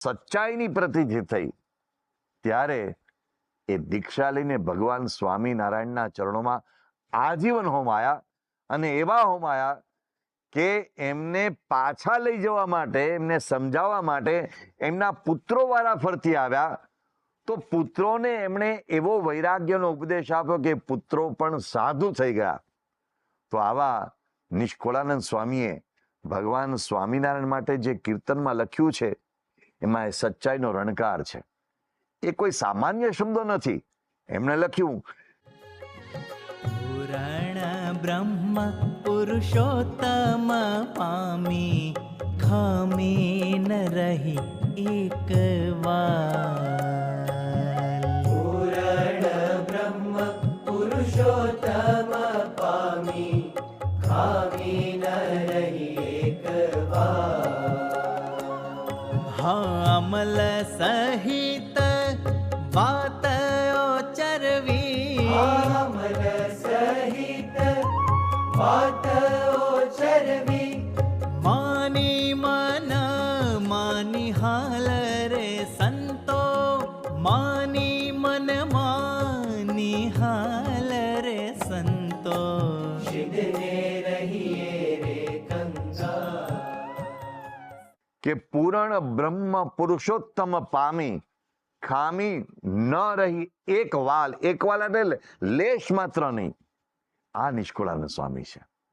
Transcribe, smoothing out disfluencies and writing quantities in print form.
સચ્ચાઈની પ્રતિતિ થઈ ત્યારે એ દીક્ષા લઈને ભગવાન સ્વામિનારાયણના ચરણોમાં આજીવન હોમાયા અને એવા હોમાયા કે એમને પાછા લઈ જવા માટે, એમને સમજાવવા માટે એમના પુત્રો વાળા ફરતી આવ્યા તો પુત્રોને એમણે એવો વૈરાગ્યનો ઉપદેશ આપ્યો કે પુત્રો પણ સાધુ થઈ ગયા. તો આવા નિષ્કુળાનંદ સ્વામીએ ભગવાન સ્વામિનારાયણ માટે જે કીર્તનમાં લખ્યું છે એમાં એ સચ્ચાઈનો રણકાર છે. એ કોઈ સામાન્ય શબ્દો નથી. એમણે લખ્યું, પુરાણ બ્રહ્મ પુરુષોત્તમ પામી ખામી ન રહી એક વાર. પુરાણ બ્રહ્મ પુરુષોત્તમ પામી ખામી ન રહી એક વાર. હા અમલ સહિત વાત ઓચરવી, અમલ સહિત વાત ઓચરવી, માની મન માની હાલ રે સંતો, માની મન માની હાલ રે સંતો, શિદને રહીએ રે કંગાલ. કે પૂરણ બ્રહ્મ પુરુષોત્તમ પામી ખામી ન રહી એક વાલ. એક વાલ એટલે લેશ માત્ર નહીં. આ નિષ્કુળાનંદ સ્વામી છે.